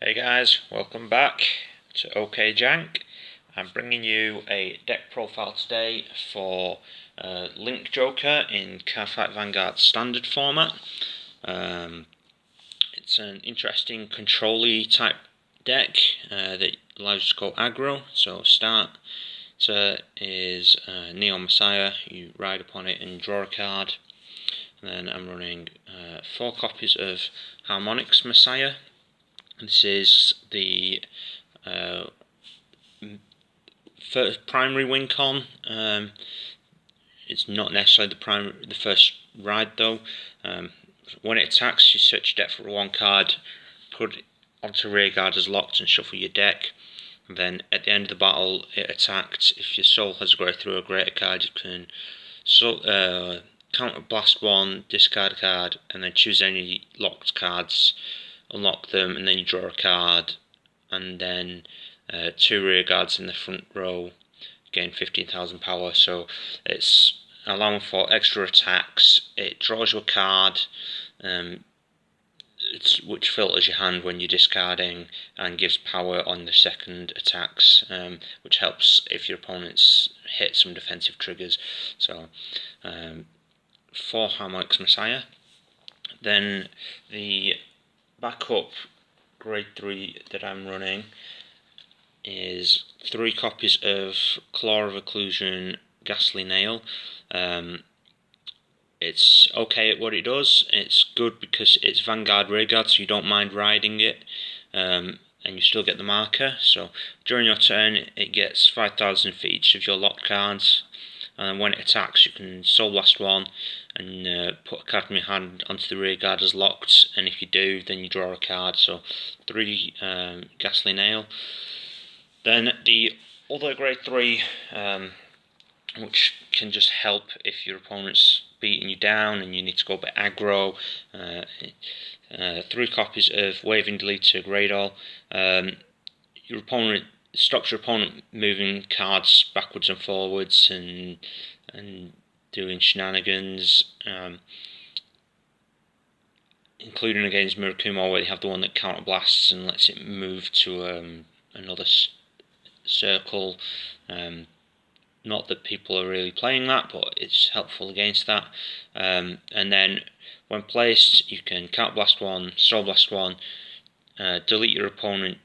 Hey guys, welcome back to OK Jank. I'm bringing you a deck profile today for Link Joker in Cardfight Vanguard standard format. It's an interesting control-y type deck that allows you to go aggro. So start is Neon Messiah. You ride upon it and draw a card. And then I'm running 4 copies of Harmonix Messiah. This is the first primary win con. It's not necessarily the first ride though. When it attacks, you search your deck for 1 card, put it onto rear guard as locked, and shuffle your deck. And then at the end of the battle, it attacked. If your soul has a greater or greater card, you can counter blast 1, discard a card, and then choose any locked cards, unlock them, and then you draw a card, and then 2 rear guards in the front row gain 15,000 power. So it's allowing for extra attacks. It draws you a card, which filters your hand when you're discarding, and gives power on the second attacks, which helps if your opponents hit some defensive triggers. So for Harmonix Messiah. Then the backup grade 3 that I'm running is 3 copies of Claw of Occlusion Ghastly Nail. It's okay at what it does. It's good because it's Vanguard Rearguard, so you don't mind riding it, and you still get the marker. So during your turn, it gets 5,000 for each of your locked cards, and when it attacks, you can Soul Blast 1 and put a card from your hand onto the rear guard as locked, and if you do, then you draw a card. So 3 Ghastly Nail. Then the other grade 3, which can just help if your opponent's beating you down and you need to go a bit aggro. 3 copies of Waving Deleter Greydall. Your opponent stops your opponent moving cards backwards and forwards and doing shenanigans, including against Murakumo, where they have the one that counterblasts and lets it move to another circle. Not that people are really playing that, but it's helpful against that. And then when placed, you can counterblast 1, soul blast 1, delete your opponent,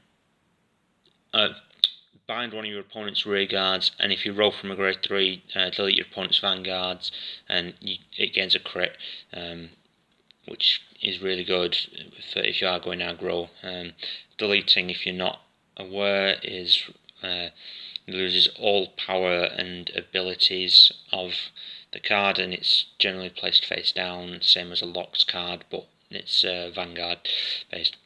bind one of your opponent's rear guards, and if you roll from a grade 3, delete your opponent's vanguards, and it gains a crit, which is really good for if you are going aggro. Deleting, if you're not aware, is loses all power and abilities of the card, and it's generally placed face down, same as a locked card, but it's Vanguard based.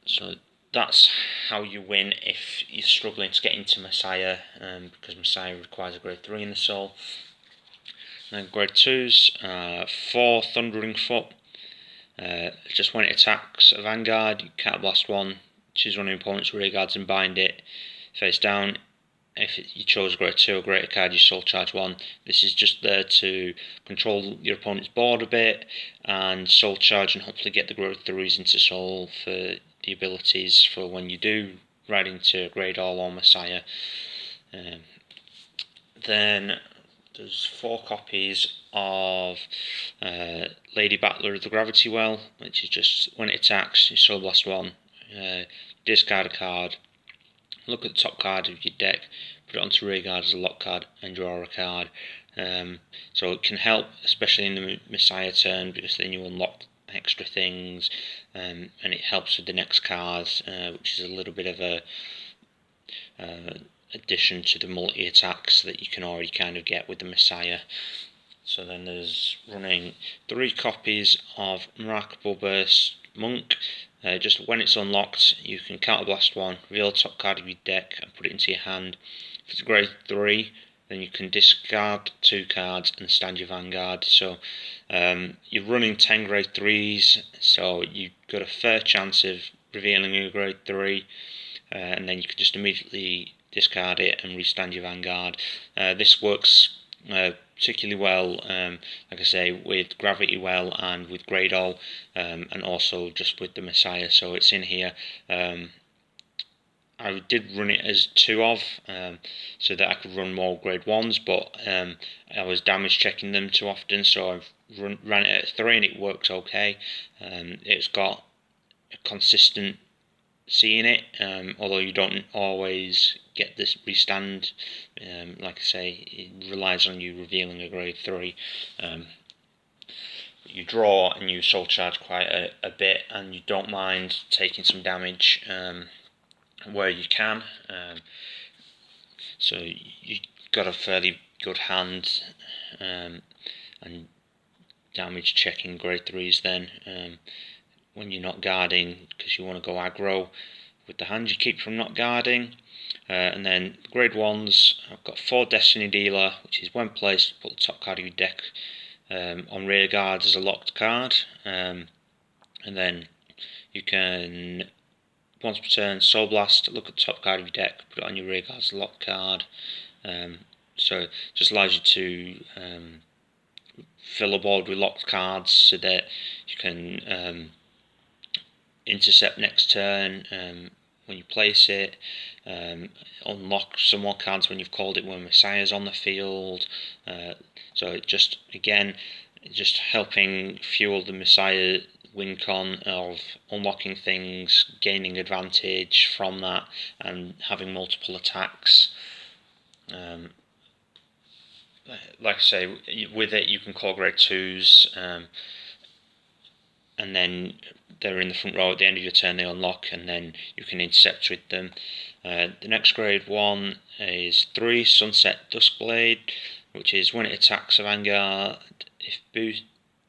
So that's how you win if you're struggling to get into Messiah, because Messiah requires a grade 3 in the soul. And grade 2s, 4 Thundering Foot. Just when it attacks a Vanguard, you can't blast 1, choose one of your opponent's rear guards and bind it face down. If you chose a grade 2 or greater card, you soul charge 1. This is just there to control your opponent's board a bit and soul charge, and hopefully get the grade 3s into soul for the abilities for when you do ride into Greydall or Messiah. Then there's 4 copies of Lady Battler of the Gravity Well, which is just when it attacks, you soul blast 1, discard a card, look at the top card of your deck, put it onto rear guard as a lock card, and draw a card. So it can help, especially in the Messiah turn, because then you unlock extra things, and it helps with the next cards, which is a little bit of a addition to the multi-attacks that you can already kind of get with the Messiah. So then there's running 3 copies of Remarkable Burst Monk. Just when it's unlocked, you can counterblast 1, reveal the top card of your deck and put it into your hand. If it's grade 3, then you can discard 2 cards and stand your Vanguard. So you're running 10 grade 3s, so you've got a fair chance of revealing your grade 3, and then you can just immediately discard it and restand your Vanguard. This works particularly well, like I say, with Gravity Well and with Grade All, and also just with the Messiah. So it's in here. I did run it as 2 of, so that I could run more grade 1s, but I was damage checking them too often, so I've ran it at 3 and it works okay. It's got a consistent C in it, although you don't always get this restand. Like I say, it relies on you revealing a grade 3. You draw and you soul charge quite a bit, and you don't mind taking some damage where you can, so you got a fairly good hand, and damage checking grade 3s then, when you're not guarding, because you want to go aggro with the hand you keep from not guarding. And then grade 1s, I've got 4 Destiny Dealer, which is when placed, put the top card of your deck on rear guards as a locked card, and then you can, once per turn, Soul Blast, look at the top card of your deck, put it on your rear guard as a locked card. So it just allows you to fill a board with locked cards so that you can intercept next turn when you place it, unlock some more cards when you've called it when Messiah's on the field. So it just, again, just helping fuel the Messiah win con of unlocking things, gaining advantage from that, and having multiple attacks. Like I say, with it you can call grade 2s, and then they're in the front row at the end of your turn, they unlock, and then you can intercept with them. The next grade 1 is 3 Sunset Duskblade, which is when it attacks a Vanguard,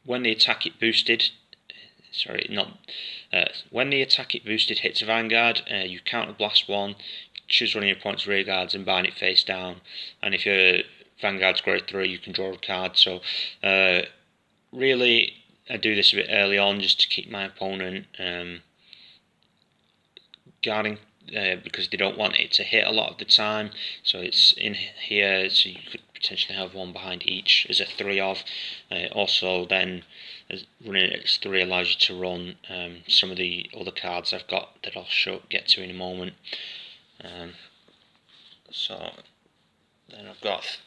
when the attack it boosted, when the attack it boosted hits a Vanguard, you counterblast 1, choose one of your opponent's rear guards and bind it face down, and if your Vanguard's grade 3 you can draw a card. So really I do this a bit early on just to keep my opponent guarding, because they don't want it to hit a lot of the time. So it's in here, so you could potentially have one behind each as a 3 of. Also then, running it as 3 allows you to run some of the other cards I've got that I'll get to in a moment. So then I've got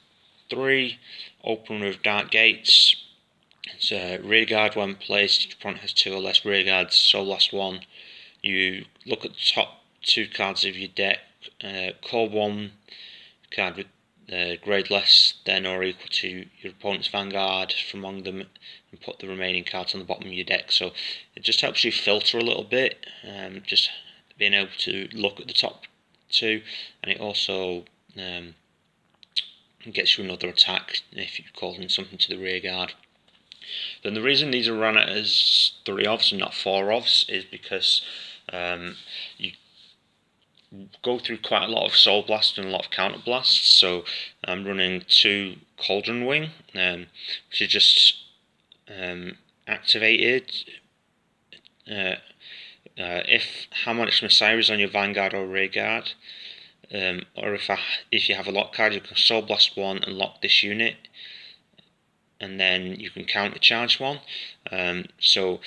3 Opener of Dark Gates. It's a rear guard when placed. Your opponent has 2 or less rear guards, so last 1. You look at the top 2 cards of your deck, call 1 card with grade less than or equal to your opponent's Vanguard from among them, and put the remaining cards on the bottom of your deck. So it just helps you filter a little bit, just being able to look at the top 2, and it also gets you another attack if you're calling something to the rear guard. Then the reason these are run as 3 ofs and not 4 ofs is because you go through quite a lot of Soul Blast and a lot of Counter Blasts. So I'm running 2 Cauldron Wing, which is just activated if Harmonic Messiah is on your Vanguard or rear guard, or if you have a lock card, you can Soul Blast 1 and lock this unit, and then you can counter charge 1. So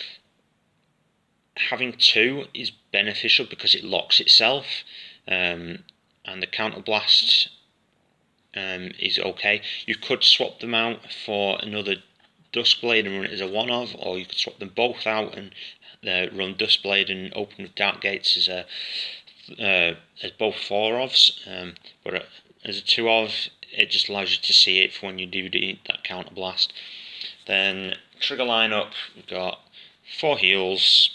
having 2 is beneficial because it locks itself, and the counter blast is okay. You could swap them out for another Duskblade and run it as a 1 of, or you could swap them both out and run Duskblade and Open of Dark Gates as both 4 ofs, but as a 2 of, it just allows you to see it for when you do that counter blast. Then trigger lineup, we've got 4 heals,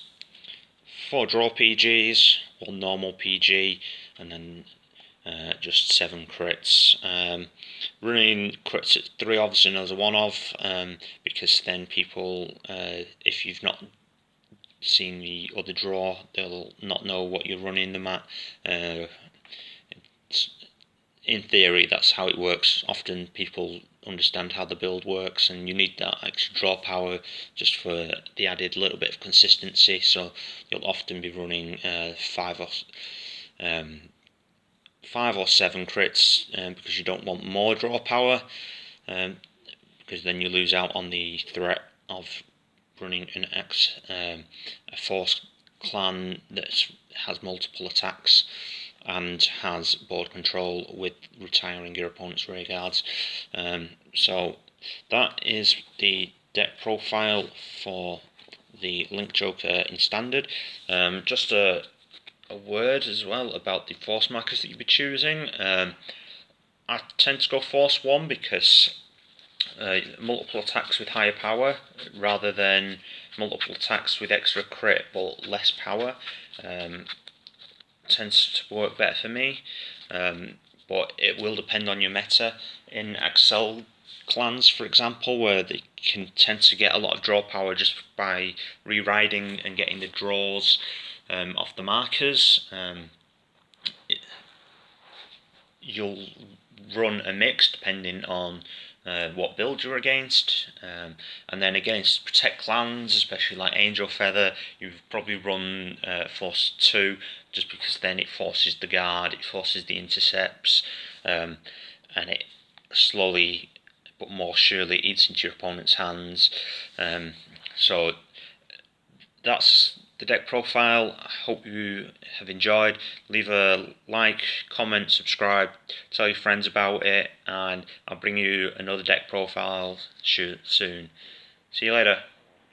4 draw PGs, 1 normal PG, and then just 7 crits. Running crits at 3 ofs and as a 1 of, because then people, if you've not seen the other draw, they'll not know what you're running them at. In theory, that's how it works. Often people understand how the build works, and you need that extra draw power just for the added little bit of consistency. So you'll often be running 5 or 7 crits, because you don't want more draw power. because then you lose out on the threat of running a force clan that has multiple attacks and has board control with retiring your opponent's rear guards. So that is the deck profile for the Link Joker in Standard. Just a word as well about the force markers that you'll be choosing. I tend to go Force 1 because multiple attacks with higher power rather than multiple attacks with extra crit but less power tends to work better for me, but it will depend on your meta. In Excel clans, for example, where they can tend to get a lot of draw power just by reriding and getting the draws off the markers, you'll run a mix depending on what build you're against, and then against protect clans, especially like Angel Feather, you've probably run Force 2 just because then it forces the guard, it forces the intercepts, and it slowly but more surely eats into your opponent's hands. So that's the deck profile. I hope you have enjoyed. Leave a like, comment, subscribe, tell your friends about it, and I'll bring you another deck profile soon. See you later.